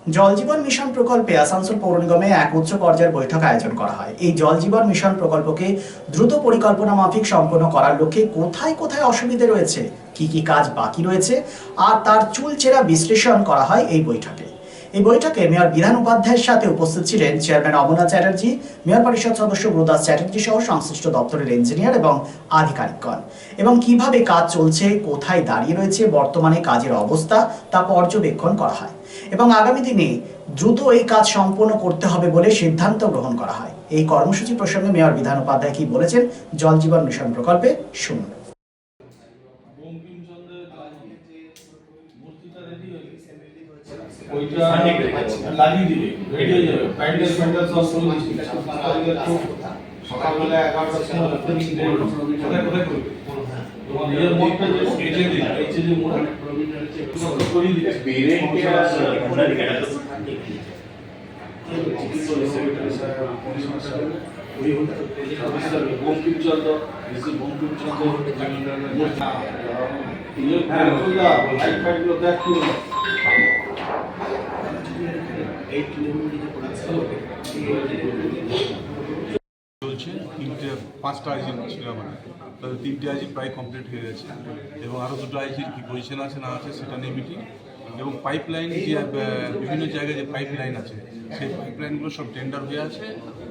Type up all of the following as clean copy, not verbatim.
জল জীবন মিশন প্রকল্পে আসানসোল পৌর নিগমে এক উচ্চ পর্যায়ের বৈঠক আয়োজন করা হয়। এই জল জীবন মিশন প্রকল্পকে দ্রুত পরিকল্পনা মাফিক সম্পন্ন করার লক্ষ্যে কোথায় কোথায় অসুবিধে রয়েছে, কি কি কাজ বাকি রয়েছে আর তার চুলচেরা বিশ্লেষণ করা হয় এই বৈঠকে। এই বৈঠকে মেয়র বিধান উপাধ্যায়ের সাথে উপস্থিত ছিলেন চেয়ারম্যান অমরনাথ চ্যাটার্জি, মেয়র পরিষদ সদস্য গুরুদাস চ্যাটার্জি সহ সংশ্লিষ্ট দপ্তরের ইঞ্জিনিয়ার এবং আধিকারিকগণ, এবং কিভাবে কাজ চলছে, কোথায় দাঁড়িয়ে রয়েছে বর্তমানে কাজের অবস্থা তা পর্যবেক্ষণ করা হয় এবং আগামী দিনে দ্রুত এই কাজ সম্পন্ন করতে হবে বলে সিদ্ধান্ত গ্রহণ করা হয়। এই কর্মসূচি প্রসঙ্গে মেয়র বিধান উপাধ্যায় কি বলেছেন জল জীবন মিশন প্রকল্পে শুনুন। ওইটা লাগিয়ে দিবে, রেডি হয়ে যাবে। প্যান্ডেল প্যান্ডেল সব শুরু হচ্ছে। সকালবেলা 11টার সময় কোথায় কোথায় করবে? তোমার নিজের মতটা যে এঁচে দিন, এঁচে দিয়ে মোড়া করিয়ে দিচ্ছে। বঙ্কিমচন্দ্র লাইট ফাইটগুলো দেখ কি চলছে। পাঁচটা আইজি ছিল আমার, তাদের 3টে আইজি প্রায় কমপ্লিট হয়ে গেছে এবং আরও 2টো আইজির কী পজিশন আছে না আছে সেটা নিয়ে মিটিং। এবং পাইপলাইন যে বিভিন্ন জায়গায় যে পাইপলাইন আছে সেই পাইপলাইনগুলো সব টেন্ডার হয়ে আছে,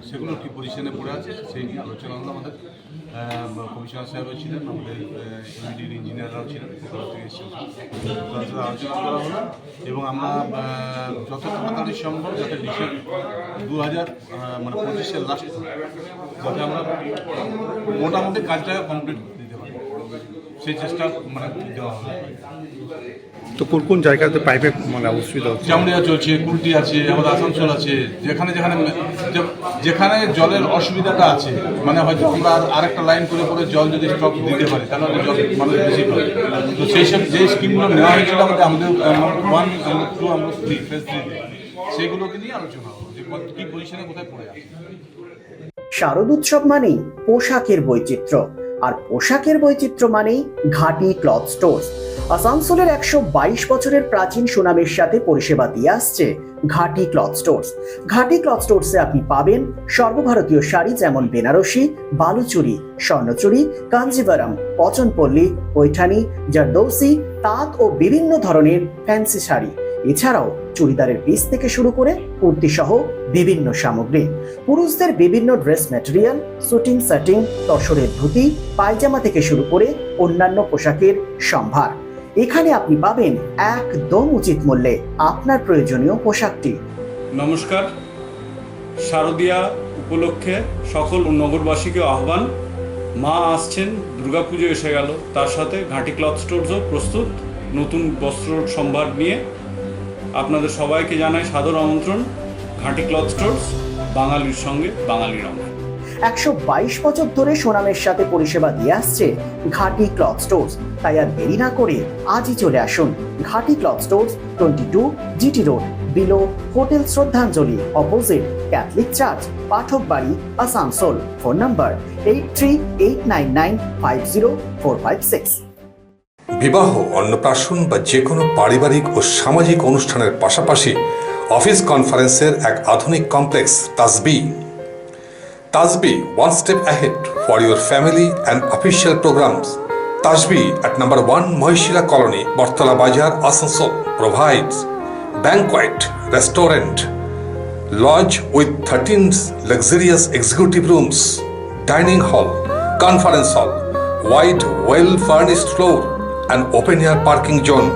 সেগুলো কী পজিশনে পড়ে আছে সেই নিয়ে আলোচনা হলো। আমাদের কমিশনার সাহেবও ছিলেন, আমাদের এমডির ইঞ্জিনিয়াররাও ছিলেন, কোথাও থেকে এসেছেন, তাদের সাথে আলোচনা করা হলো এবং আমরা যত তাড়াতাড়ি সম্ভব যাতে ডিসেম্বর 2025-এর লাস্ট যাতে আমরা মোটামুটি কাজটাকে কমপ্লিট দিতে পারি সেই চেষ্টা দেওয়া হবে। তো কোন কোন জায়গাতে পাইপের অসুবিধা হচ্ছে? জামুড়িয়া চলছে, কুলটি আছে, আমাদের আসানসোল আছে, যেখানে যেখানে যেখানে জলের অসুবিধাটা আছে, হয়তো আমরা আরেকটা লাইন করে পরে জল যদি স্টক দিতে পারি তাহলে জল মানুষ বেশি পাবে। তো সেই সব যে স্কিমগুলো নেওয়া হয়েছিল আমাদের 1, 2, 3 ফেজ 3-তে, সেইগুলোকে নিয়ে আলোচনা হলো যে কী পজিশনে কোথায় পড়ে আছে। শারদ উৎসব মানেই পোশাকের বৈচিত্র্য, আর পোশাকের বৈচিত্র্য মানেই ঘাটি ক্লথ স্টোর্স। আসানসোলের 122 বছরের প্রাচীন সুনামের সাথে পরিষেবা দিয়ে আসছে ঘাটি ক্লথ স্টোর্স। ঘাটি ক্লথ স্টোর্সে আপনি পাবেন সর্বভারতীয় শাড়ি যেমন বেনারসি, বালুচুরি, স্বর্ণচুরি, কাঞ্জিভারাম, পচনপল্লী, পৈঠানি, জারদৌসি, তাঁত ও বিভিন্ন ধরনের ফ্যান্সি শাড়ি। এছাড়াও চুড়িদারের পিস থেকে শুরু করে কুর্তি সহ বিভিন্ন সামগ্রী, পুরুষদের বিভিন্ন ড্রেস ম্যাটেরিয়াল, শুটিং সেটিং, তসরের ধুতি, পায়জামা থেকে শুরু করে অন্যান্য পোশাকের সম্ভার। এখানে আপনি পাবেন একদম উচিত মূল্যে আপনার প্রয়োজনীয় পোশাকটি। নমস্কার, শারদীয়া উপলক্ষে সকল নগরবাসীকে আহ্বান। মা আসছেন, দুর্গাপুজো এসে গেল, তার সাথে ঘাটি ক্লথ স্টোরসও প্রস্তুত নতুন বস্ত্র সম্ভার নিয়ে। আপনাদের সবাইকে জানাই সাদর আমন্ত্রণ। ঘাটি ক্লথ স্টোরস, বাঙালির সঙ্গে বাঙালির রঙ। 122 বছর ধরে সুনামের সাথে পরিষেবা দিয়ে আসছে ঘাটি ক্লথ স্টোরস। তাই আর দেরি না করে আজই চলে আসুন ঘাটি cloth stores, 22 GT road, below hotel শ্রদ্ধাঞ্জলি, অপোজিট ক্যাথলিক চার্চ, পাঠক বাড়ি, আসানসোল। Phone number 8389950456। বিবাহ, অন্নপ্রাশন বা যে কোনো পারিবারিক ও সামাজিক অনুষ্ঠানের পাশাপাশি অফিস কনফারেন্সের এক আধুনিক কমপ্লেক্স তাজবি। Tasbi, one step ahead for your family and official programs. Tasbi at number 1 Mohishila Colony, Bortala Bazar, Asansol provides banquet, restaurant, lodge with 13 luxurious executive rooms, dining hall, conference hall, wide, well-furnished floor, and open-air parking zone.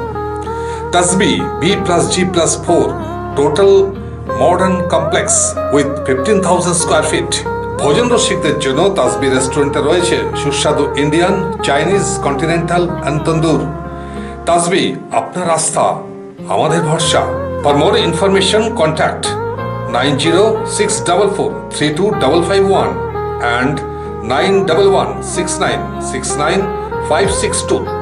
Tasbi B+G+4, total modern complex with 15,000 square feet. ভোজন রসিকদের জন্য তাজবি রেস্টুরেন্টে রয়েছে সুস্বাদু Indian, Chinese, continental and তন্দুর। তাজবি, আপনার আস্থা আমাদের ভরসা। For more information contact 9064432551 and 9116969562.